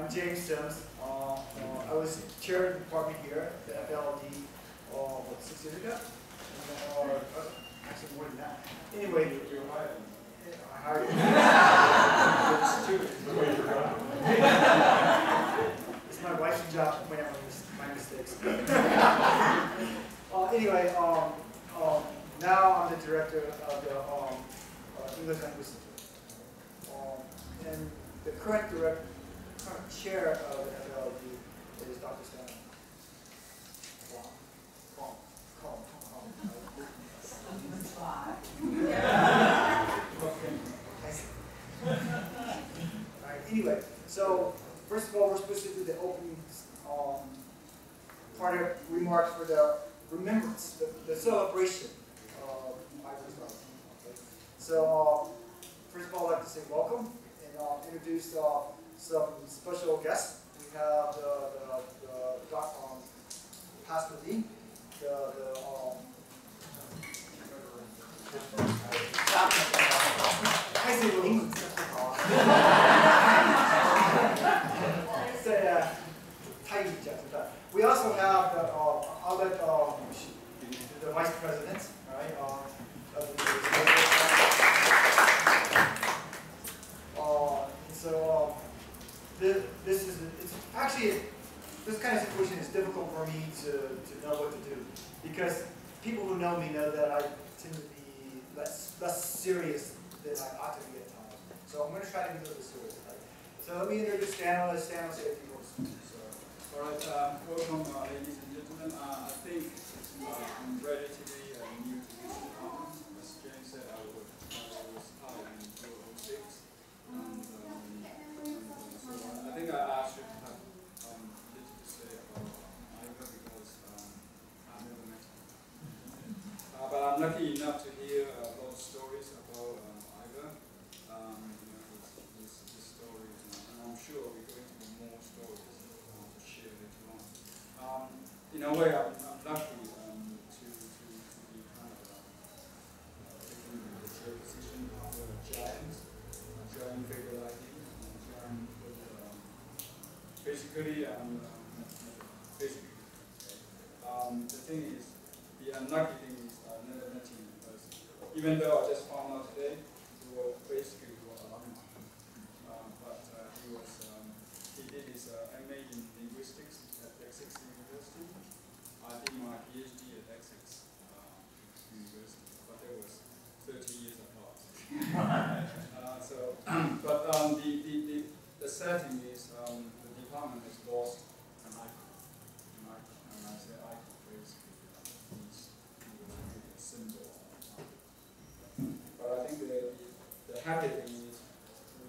I'm James Sims. I was chair of the department here at the FLD 6 years ago. Actually more than that. Anyway, you're hired. I hired you. It's my wife's job to point out my mistakes. Anyway, now I'm the director of the English Language Center. And the current chair of the FLD is Dr. Stanley. Anyway, so first of all, we're supposed to do the opening part of remarks for the remembrance, the celebration of Ivor's life. Okay. So first of all, I'd like to say welcome and introduce some special guests. We have Pastor Lee, we also have the vice president, right? This kind of situation is difficult for me to know what to do, because people who know me know that I tend to be less serious than I ought to be at times. So I'm going to try to be a little bit serious. Right? So let me introduce Stan. Let Stan say a few words. All right, welcome, ladies and gentlemen. I think I'm relatively new to this department. As James said, I was hired in 2006, and so I think I should have little to say about Ivor, because I never met him. But I'm lucky enough to hear those stories about Ivor. His stories, and I'm sure we're going to do more stories to share later on. In a way, I'm lucky to be kind of taking the chair position of a giant figure like him. Basically, the thing is, the unlucky thing is I never met him in person. Even though I just found out today, he was basically an alumni. But he did his MA in linguistics at Essex University. I did my PhD at Essex University, but that was 30 years apart. The setting is the department has lost an icon. And I say icon basically means a symbol. But I think the happy thing is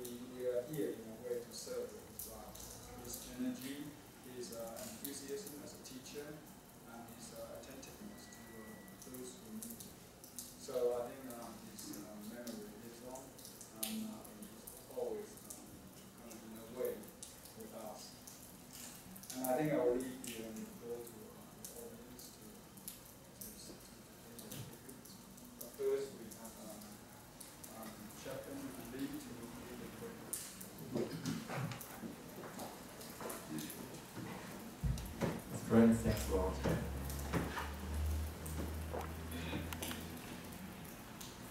we are here in a way to celebrate his life. His energy, his enthusiasm as a teacher, and his attentiveness to those who need him. So I think his memory lives on, and he's always kind of in a way with us. And I think I will leave you and go to the audience to but first we have Chaplain and Lee to lead the program. Friends, thanks Lord.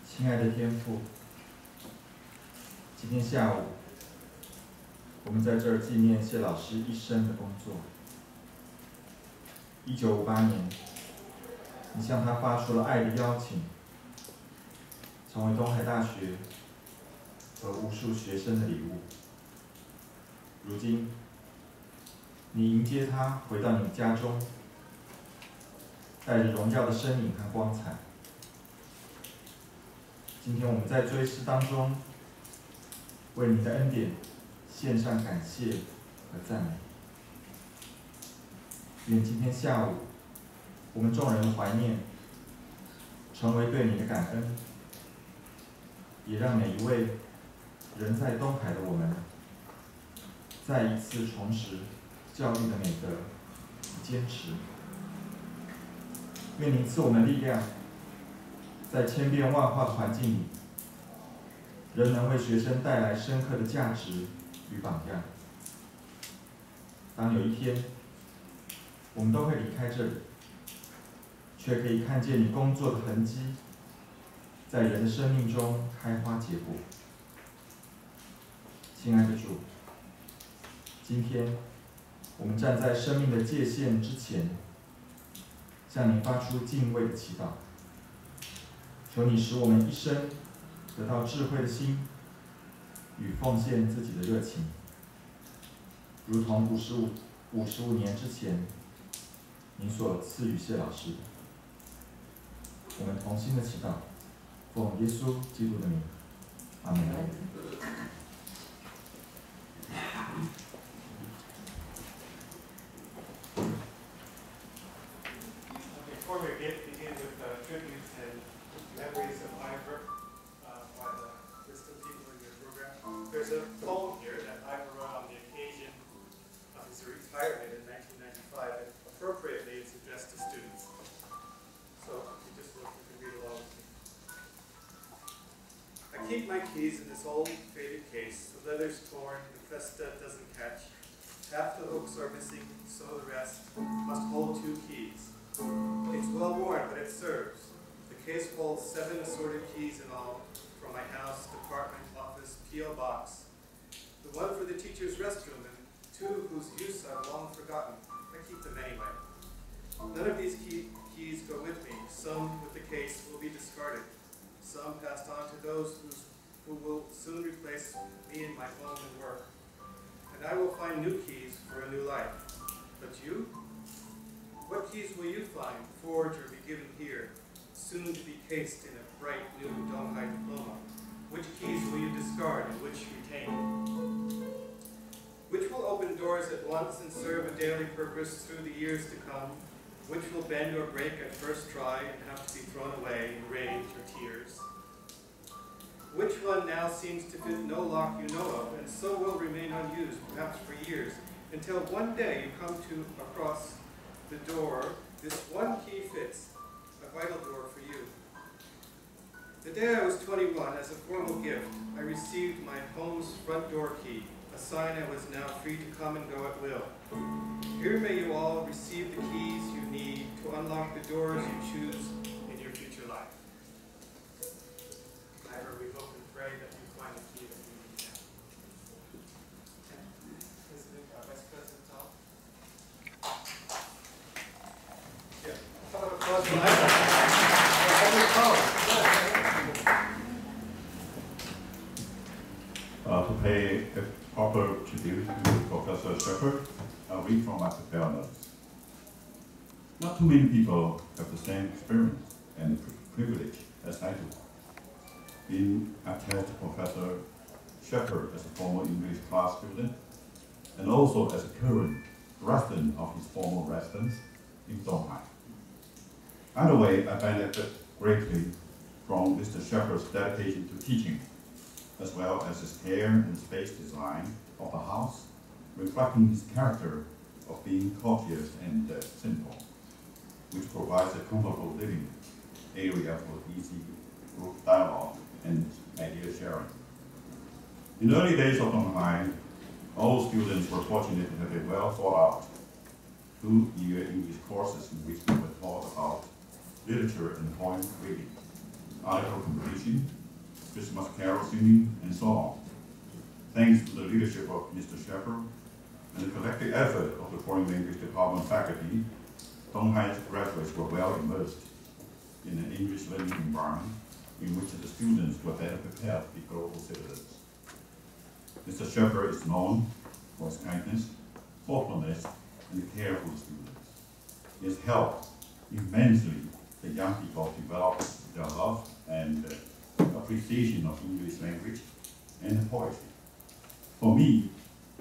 亲爱的天父，今天下午，我们在这儿纪念谢老师一生的工作。1958年，你向他发出了爱的邀请，成为东海大学和无数学生的礼物。如今，你迎接他回到你家中，带着荣耀的身影和光彩。今天我们在追思当中，为你的恩典献上感谢和赞美。愿今天下午，我们众人的怀念，成为对你的感恩，也让每一位人在东海的我们，再一次重拾教育的美德与坚持。愿您赐我们力量，在千变万化的环境里，仍能为学生带来深刻的价值与榜样。当有一天我们都会离开这里，却可以看见你工作的痕迹，在人的生命中开花结果。亲爱的主，今天我们站在生命的界限之前，向你发出敬畏的祈祷。求你使我们一生得到智慧的心与奉献自己的热情，如同55年之前你所赐予谢老师的。我们同心的祈祷，奉耶稣基督的名，阿门。Before we begin with tributes and memories of Ivor by the list of people in your program, there's a poem here that Ivor wrote on the occasion of his retirement in 1995, and appropriately it's addressed to students. So you just look, you can read along with me. I keep my keys in this old faded case. The leather's torn, the press stud doesn't catch. Half the hooks are missing, so the rest must hold 2 keys. It's well worn, but it serves. The case holds 7 assorted keys in all, from my house, department, office, P.O. box. The one for the teacher's restroom, and 2 whose use I've long forgotten. I keep them anyway. None of these keys go with me. Some with the case will be discarded. Some passed on to those who will soon replace me in my home and work. And I will find new keys for a new life. But you? What keys will you find, forge, or be given here, soon to be cased in a bright new Donghai diploma? Which keys will you discard and which retain? Which will open doors at once and serve a daily purpose through the years to come? Which will bend or break at first try and have to be thrown away in rage or tears? Which one now seems to fit no lock you know of, and so will remain unused, perhaps for years, until one day you come across the door, this one key fits, a vital door for you. The day I was 21, as a formal gift, I received my home's front door key, a sign I was now free to come and go at will. Here may you all receive the keys you need to unlock the doors you choose in your future life. Ivor, we hope and pray that you find the key that you need now. Vice President Tom? Yeah. How about applause for Ivor? To pay a proper tribute to Professor Shepherd, I'll read from my prepared notes. Not too many people have the same experience and privilege as I do. Being attached to Professor Shepherd as a former English class student, and also as a current resident of his former residence in Donghai. Either way, I benefit greatly from Mr. Shepherd's dedication to teaching, as well as his care and space design of the house, reflecting his character of being courteous and simple, which provides a comfortable living area for easy group dialogue and idea sharing. In the early days of Donghai, all students were fortunate to have a well thought out 2-year English courses in which we were taught about literature and poem reading, article completion, Christmas carol singing, and so on. Thanks to the leadership of Mr. Shepherd and the collective effort of the foreign language department faculty, Donghai's graduates were well immersed in an English learning environment in which the students were better prepared to be global citizens. Mr. Shepherd is known for his kindness, thoughtfulness, and care for the students. He has helped immensely the young people develop their love and appreciation of English language and poetry. For me,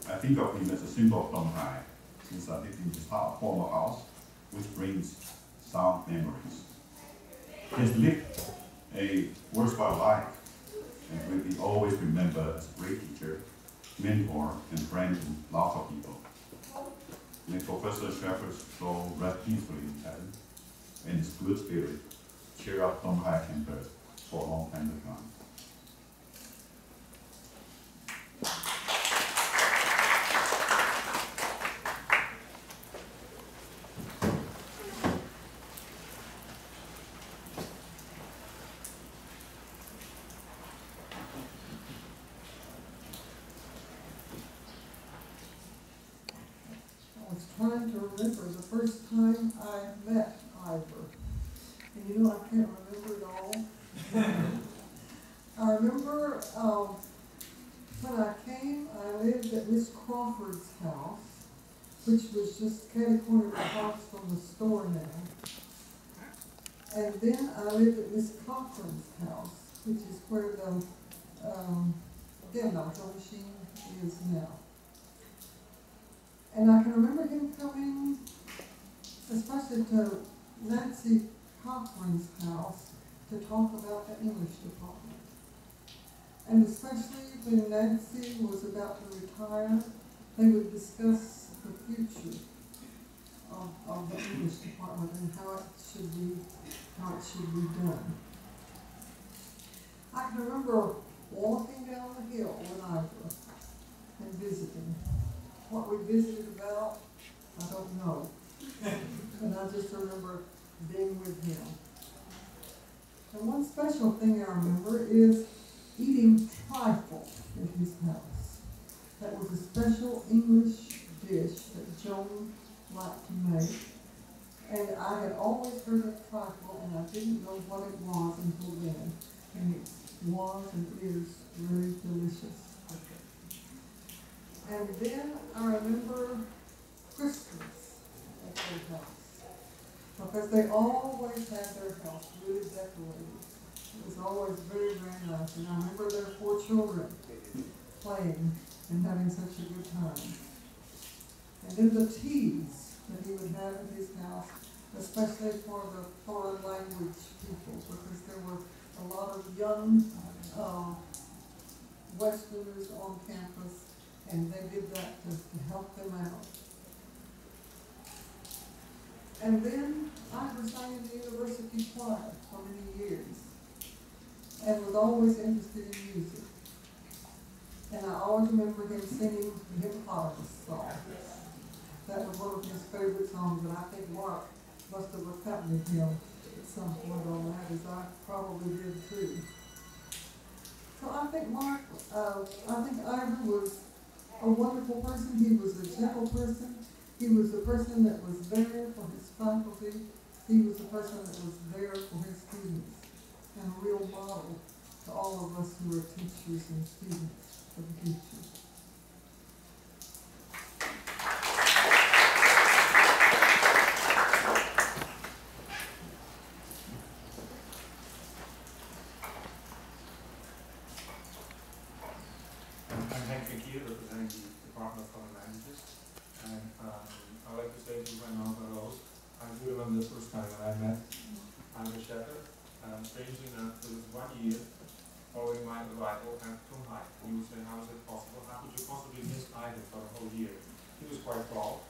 I think of him as a symbol of Donghai, since I lived in his former house, which brings sound memories. He has lived a worthwhile life and will be always remembered as a great teacher, mentor, and friend to lots of people. May Professor Shepherd's soul rest peacefully in heaven, and his good spirit cheer up Donghai campus for a long time to come. remember the first time I met Ivor. And you know, I can't remember it all. I remember when I came, I lived at Miss Crawford's house, which was just catty-corner across from the store now. And then I lived at Miss Cochran's house, which is where the dental machine is now. And I can remember him coming, especially to Nancy Cochran's house, to talk about the English department. And especially when Nancy was about to retire, they would discuss the future of the English department and how it should be done. I can remember walking down the hill with Ivor and visiting. What we visited about, I don't know. And I just remember being with him. And one special thing I remember is eating trifle at his house. That was a special English dish that Joan liked to make. And I had always heard of trifle, and I didn't know what it was until then. And it was and is really delicious. And then I remember Christmas at their house, because they always had their house really decorated. It was always very, very nice. And I remember their 4 children playing and having such a good time. And then the teas that he would have at his house, especially for the foreign language people, because there were a lot of young Westerners on campus, and they did that to help them out. And then I sang in the university choir for many years, and was always interested in music. And I always remember him singing the hippopotamus song. That was one of his favorite songs, and I think Mark must have accompanied him at some point on that, as I probably did too. So I think Ivor was a wonderful person. He was a gentle person. He was the person that was there for his faculty. He was the person that was there for his students, and a real model to all of us who are teachers and students of the future. Representing the Department of Foreign Languages, and I'd like to say to my mom and Rose, I do remember the first time when I met Ivor Shepherd. Strangely enough, it was 1 year following my arrival at Tunghai. He would say, how is it possible? How could you possibly miss Ivor for a whole year? He was quite tall.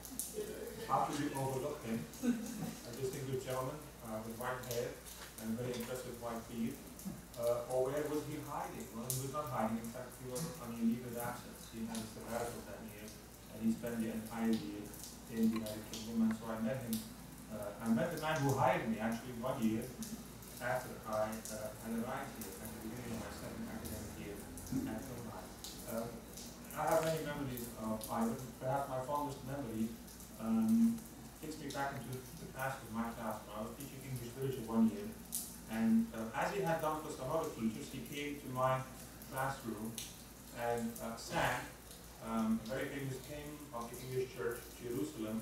How could you overlook him? A distinguished gentleman with white hair and a very impressive white beard. Or where was he hiding? Well, he was not hiding. In fact, he was on a leave of absence. He had a sabbatical that year, and he spent the entire year in the United Kingdom. And so I met him. I met the man who hired me actually 1 year after I had arrived here at the beginning of my second academic year at Tunghai. I have many memories of Ivor. Perhaps my fondest memory takes me back into the past of my class. I was teaching English literature 1 year. And as he had done for some other teachers, he came to my classroom and sang a very famous hymn of the English church, Jerusalem,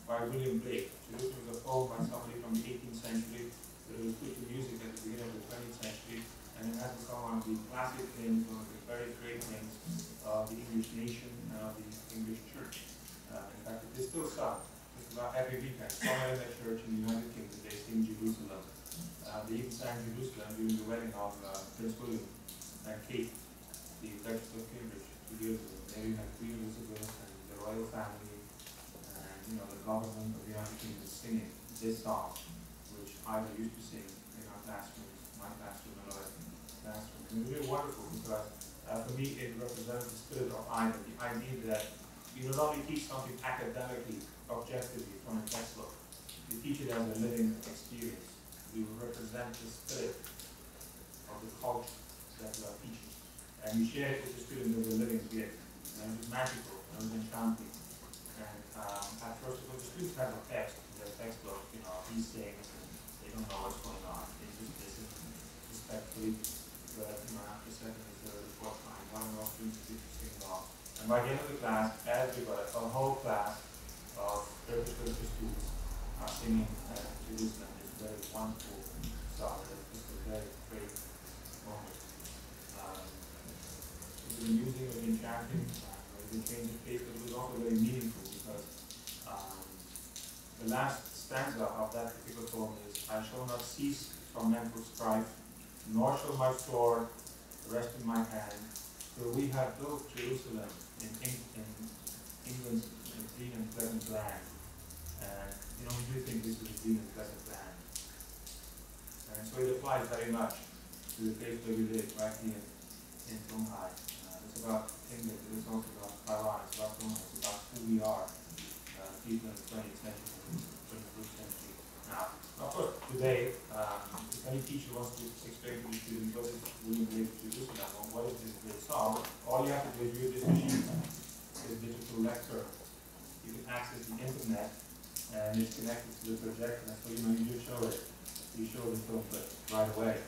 by William Blake. Jerusalem was a poem by somebody from the 18th century that was put to music at the beginning of the 20th century, and it has become one of the classic hymns, one of the very great hymns of the English nation and of the English church. In fact, it is still sung just about every weekend. Somewhere in that church in the United Kingdom, they sing Jerusalem. They even sang Jerusalem during the wedding of Prince William and Kate, the Duchess of Cambridge, 2 years ago. There you had Queen Elizabeth and the royal family and the government of the United Kingdom singing this song, which Ivor used to sing in our classrooms, my classroom and other classrooms. And it was really wonderful because for me it represented the spirit of Ivor, the idea that you not only teach something academically, objectively from a textbook, you teach it as a living experience. You represent the spirit of the culture that you are teaching. And you share it with the students as a living gift. And it was magical, and it was enchanting. And And at first, because the students have no text, their textbook, these things, and they don't know what's going on. They just listen respectfully. But after the second or third or fourth time, one or more students keep singing along. And by the end of the class, everybody, a whole class of 30 students are singing Jerusalem. It's very wonderful song. It's a very great moment. We've been using, we've been chanting, we've been changing pace, but it was also very meaningful because the last stanza of that particular poem is, I shall not cease from mental strife, nor shall my sword rest in my hand, till we have built Jerusalem in England's green and pleasant land. And we do think this is a green and pleasant land. And so it applies very much to the place where we live, right here in Shanghai. It's about England, but it's also about Taiwan, it's about Shanghai, it's about who we are, people in the 20th century, 21st century. Now, of course, today, if any teacher wants to explain to the students what is William Blake's Jerusalem, or what is this great song, all you have to do is use this machine, this digital lecture. You can access the internet, and it's connected to the projector, so you just show it. You show the film clip right away.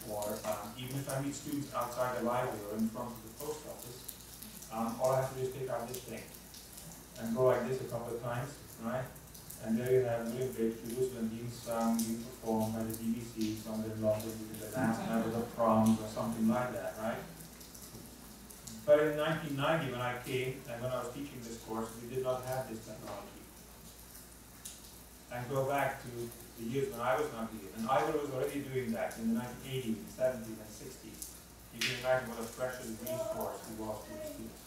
Or even if I meet students outside the library or in front of the post office, all I have to do is take out this thing and go like this a couple of times, right? And there you have William Blake's Jerusalem being sung, being performed by the BBC, somewhere in London, with the last night of the proms or something like that, right? But in 1990, when I came and when I was teaching this course, we did not have this technology. And go back to the years when I was not here. And Ivor was already doing that in the 1980s, 70s, and 60s. You can imagine what a precious resource he was to his students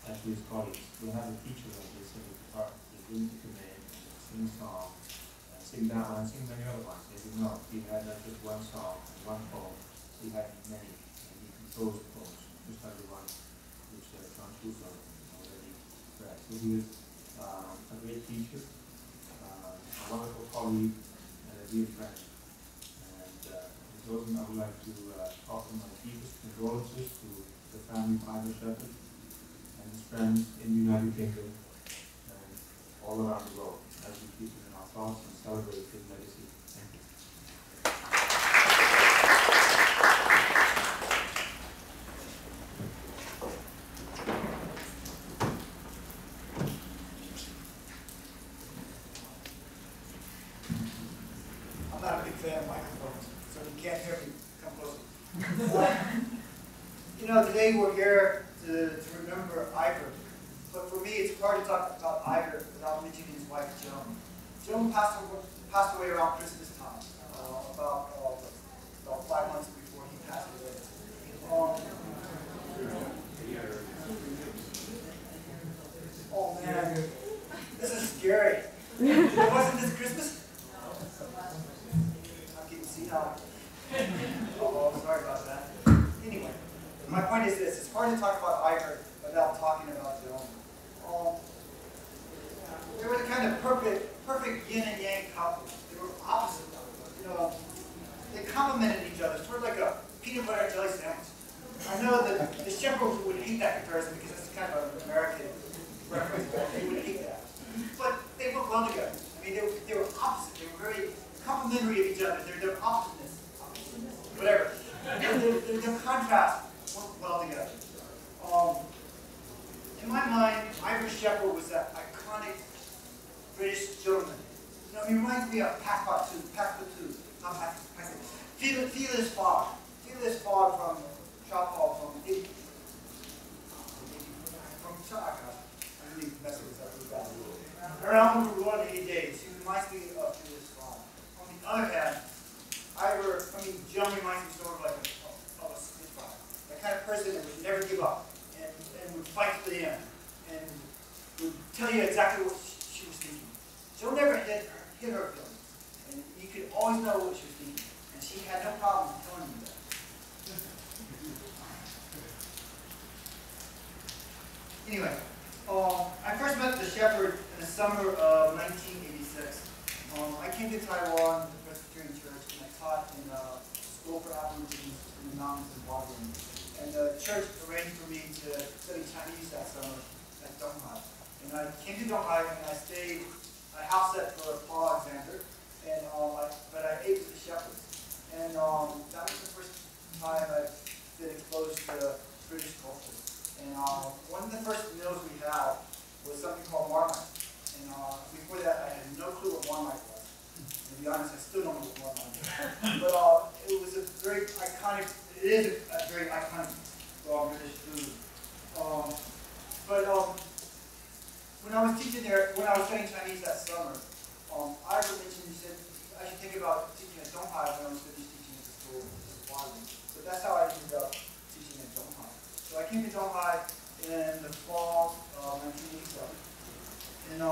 and to his colleagues. We have a teacher of this in the department. He's willing to come in and sing a song, and sing that one, and sing many other ones. As you know, he had not just one song and one poem. He had many, and he composed poems, just like the one which John Schuster already read. So he was a great teacher, a wonderful colleague, and a dear friend. And in closing, I would like to offer my deepest condolences to the family of Ivor Shepherd and his friends in the United Kingdom and all around the world as we keep him in our thoughts and celebrate his legacy. Thank you. I'm not a big fan of microphones, so you can't hear me. Come closer. Today we're here to remember Ivor. But for me, it's hard to talk about Ivor without mentioning his wife, Joan. Joan passed away around Christmas time, about 5 months before he passed away. Oh man, this is scary. Wasn't this Christmas? I'm getting senile. Oh, sorry about that. Anyway, my point is this: it's hard to talk about Ivor without talking about Joan. They were the kind of perfect yin and yang couple. They were opposite. They complemented each other, sort of like a peanut butter and jelly sandwich. I know that the Shepherds would hate that comparison because it's kind of an American reference. They would hate that. But they work well together. I mean, they were opposite. They were very complementary of each other. Their oppositeness, whatever. Their contrast worked well together. In my mind, Ivor Shepherd was that iconic British gentleman. He reminds me of Passepartout, Phileas Fogg from Shopfall from I'm really messing this up really bad. Around for 180 days. He reminds me of Phileas Fogg. On the other hand, Joan reminds me sort of like a spitfire. That kind of person that would never give up and would fight to the end and would tell you exactly what she was thinking. Joan never hid her feelings, and you could always know what she was thinking, and she had no problem telling you that. Anyway, I first met the Shepherd in the summer of 1986. I came to Taiwan, the Presbyterian Church, and I taught in a school for Aborigines in the mountains in Washington. And the church arranged for me to study Chinese that summer at Donghai. And And I came to Donghai and I stayed, I house sat for Paul Alexander, and but I ate with the shepherds. And that was the first time I've been exposed to British culture. And one of the first meals we had was something called Marmite. And before that, I had no clue what Marmite was. To be honest, I still don't know what Marmite is. But it was a very iconic, it is a very iconic British food. When I was teaching there, when I was studying Chinese that summer, Ivor mentioned, he said, I should think about teaching at Donghai when I was finished teaching at the school. But that's how I ended up teaching at Donghai. So I came to Donghai in the fall of 1987, and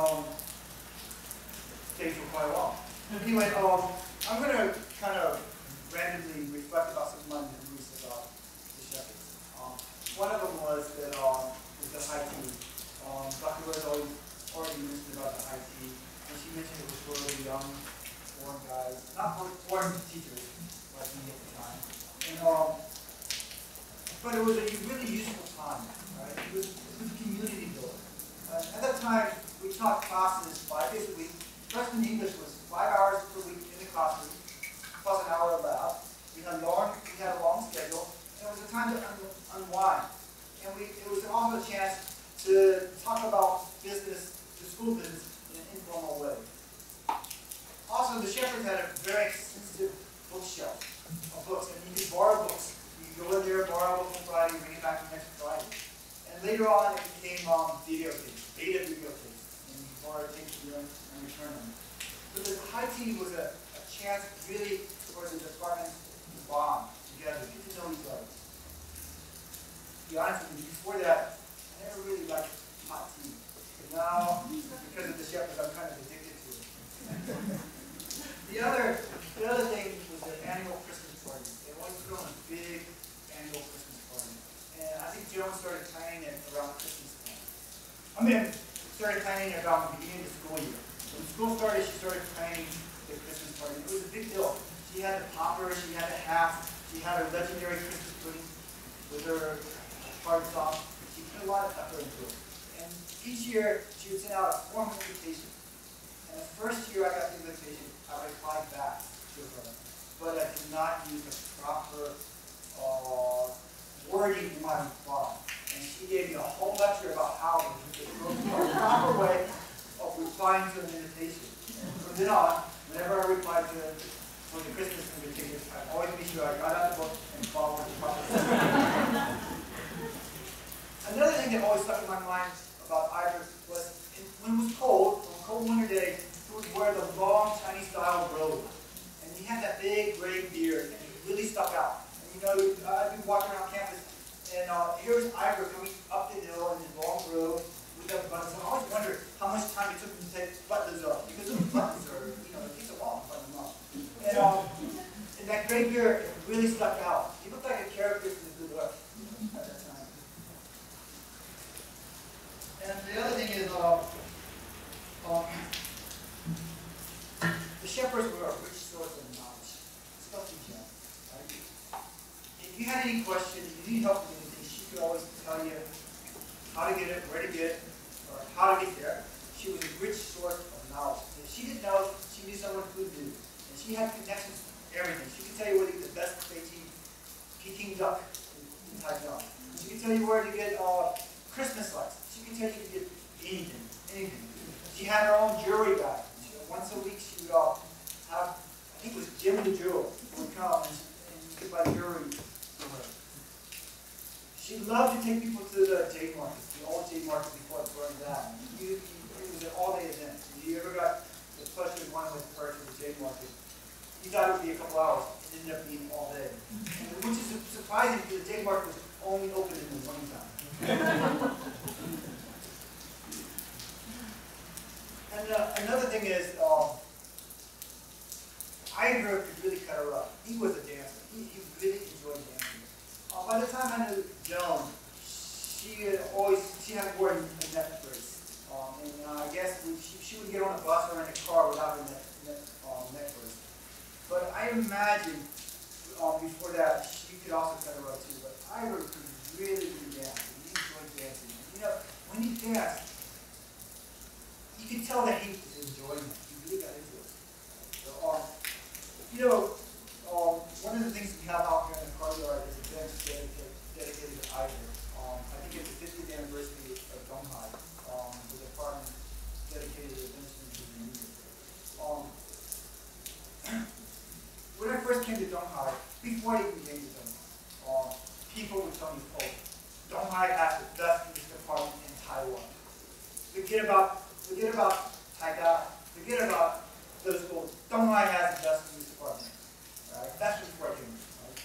stayed for quite a while. Anyway, I'm going to kind of randomly reflect about some of my memories about the shepherds. One of them was that was the high tea. Dr. Rose already mentioned about the high tea, and she mentioned it was for the young foreign guys, not foreign teachers like me at the time. And, but it was a really useful time, right? It was a community builder. At that time, we taught classes 5 days a week. Freshman English was 5 hours per week in the classroom, plus an hour of lab. We had a long schedule, and it was a time to unwind. And it was also a chance to talk about business, the school business, in an informal way. Also, the shepherds had a very extensive bookshelf of books, and you could borrow books. You could go in there, borrow a book on Friday, bring it back the next Friday. And later on, it became videotapes, beta videotapes, and you could borrow tapes from them and return them. So the high tea was a chance really for the department to bond together, get to know each other. To be honest with you, before that, I never really liked hot tea. But now, because of the shepherds, I'm kind of addicted to it. The other thing was the annual Christmas party. They always put on a big annual Christmas party. And I think Joan started planning it around Christmas time. Started planning it around the beginning of the school year. When school started, she started planning the Christmas party. It was a big deal. She had the poppers, she had the hats, she had her legendary Christmas pudding with her hard sauce. She put a lot of effort into it. And each year, she would send out a formal invitation. And the first year I got the invitation, I replied back to her. But I did not use the proper wording in my reply. And she gave me a whole lecture about how to use the proper way of replying to an invitation. From then on, whenever I replied to it for the Christmas invitation, I always made sure I got out the book and followed the proper wording. Another thing that always stuck in my mind about Ivor was when it was cold, on a cold winter day, he would wear the long Chinese-style robe. And he had that big gray beard, and he really stuck out. And you know, I'd be walking around campus, and here's Ivor coming up the hill in his long robe with the buttons. I always wondered how much time it took him to take buttons up, because those buttons are, it takes a while to button them up. And that gray beard really stuck out. He looked like a character from the Good Book at that time. And the other thing is, the shepherds were a rich source of knowledge, especially Jen. Right? If you had any questions, if you need help with anything, she could always tell you how to get it, where to get it, or how to get there. She was a rich source of knowledge. If she didn't know, she knew someone who knew. And she had connections to everything. She could tell you where to get the best Peking duck in Taiwan. She could tell you where to get Christmas lights. She could tell you to get anything. She had her own jewelry bag. Once a week she would have, I think it was Jim the Jeweler would come and give my jewelry to her. She loved to take people to the jade market, the old jade market before it burned down. It was an all-day event. If you ever got the pleasure of going with her to the jade market, you thought it would be a couple hours. It ended up being all day. Which is surprising because the jade market was only open in the morning time. And another thing is, Ivor could really cut her up. He was a dancer. He really enjoyed dancing. By the time I knew Joan, she had worn a neck brace. And I guess she would get on the bus or in the car without a neck brace. But I imagine before that, she could also cut her up too. But Ivor could really dance. He enjoyed dancing. When he danced, you can tell that he was enjoying it. He really got into it. So, one of the things we have out here in the courtyard is events dedicated to Ivor. I think it's the 50th anniversary of Donghai. The department dedicated events to the music. When I first came to Donghai, before I even came to Donghai, people would tell me, oh, Donghai has the best music department in Taiwan. Forget about Taiga, forget about those schools. Donghai has the best music department. Right? That's before I came here. Right?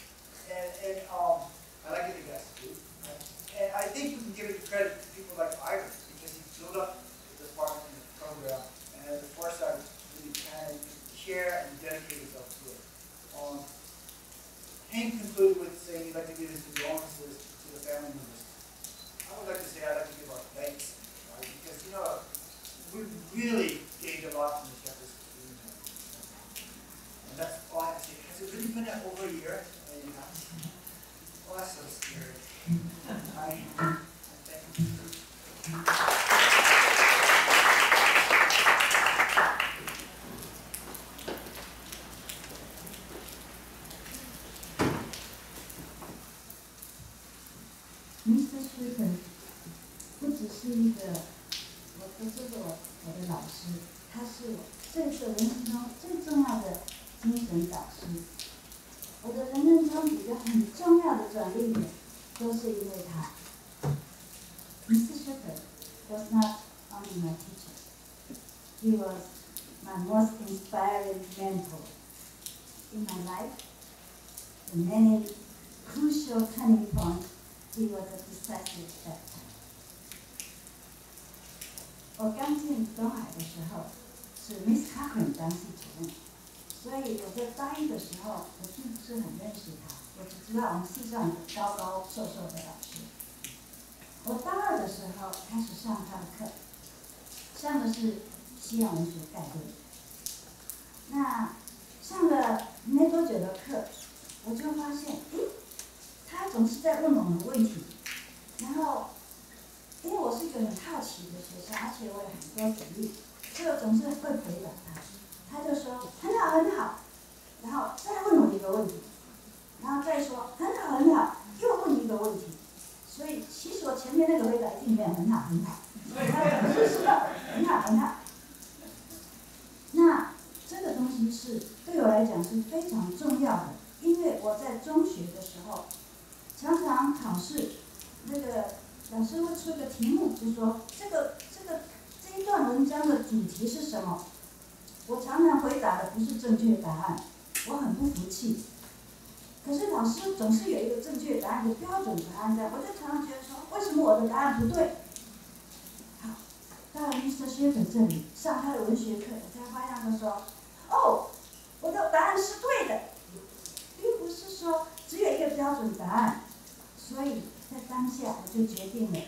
And I like to think that's true. Right? And I think we can give it the credit to people like Ivor, because he built up the department and the program, and had the foresight to really kind of care and dedicate himself to it. Hank concluded with saying he'd like to give his condolences to the family members. I would like to say I'd like to give our thanks, right? Because we really gained a lot from the Shepherd's community. And that's all I have to say. Has it really been over a year? Oh, that's so scary. I thank you. Mr. Schiffer 不只是一个我的老师，他是我人生中最重要的精神导师。我的人生中几个很重要的转捩点，都是因为他。Mr. Schiffer was not only my teacher; he was my most inspiring mentor in my life. In many crucial turning points, he was a decisive factor. 我刚进东海的时候，是 Miss Cochran 当系主任，所以我在大一的时候，我并不是很认识他，我只知道我们系上有高高瘦瘦的老师。我大二的时候开始上他的课，上的是西洋文学概论。那上了没多久的课，我就发现，他总是在问我们问题，然后。因为我是一个很好奇的学生，而且我有很多主意，所以我总是会回答他。他就说很好很好，然后再问我一个问题，然后再说很好很好，又问一个问题。所以其实我前面那个回答一定没有很好很好，所以他总是说很好很好。那这个东西是对我来讲是非常重要的，因为我在中学的时候，常常考试那个。老师会出一个题目，就说这一段文章的主题是什么？我常常回答的不是正确答案，我很不服气。可是老师总是有一个正确答案的标准答案在，我就常常觉得说，为什么我的答案不对？好，到了 Mr. Schiffer 这里上他的文学课，我才发现他说，哦，我的答案是对的，并不是说只有一个标准答案，所以。在当下，我就决定了，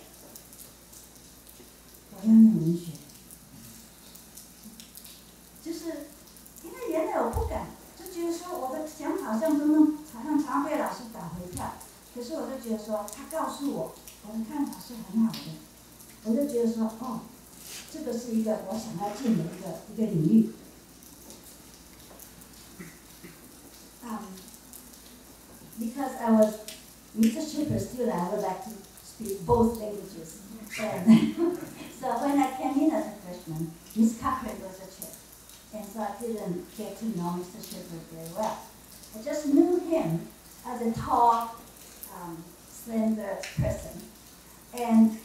我要念文学。就是因为原来我不敢，就觉得说我的想法好像常被老师打回票。可是我就觉得说，他告诉我我的看法是很好的，我就觉得说，哦，这个是一个我想要进的一个领域。Because I was Mr. Schiffer student, I would like to speak both languages. And so when I came in as a freshman, Miss Cochran was a chair. And so I didn't get to know Mr. Schiffer very well. I just knew him as a tall, slender person. And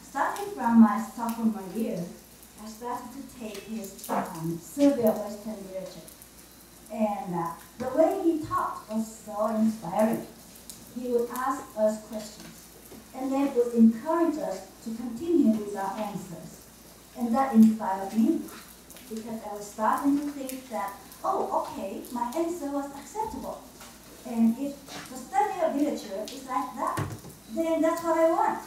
starting from my sophomore year, I started to take his survey of Western literature. And the way he taught was so inspiring. He would ask us questions, and then would encourage us to continue with our answers. And that inspired me, because I was starting to think that, oh, okay, my answer was acceptable. And if the study of literature is like that, then that's what I want.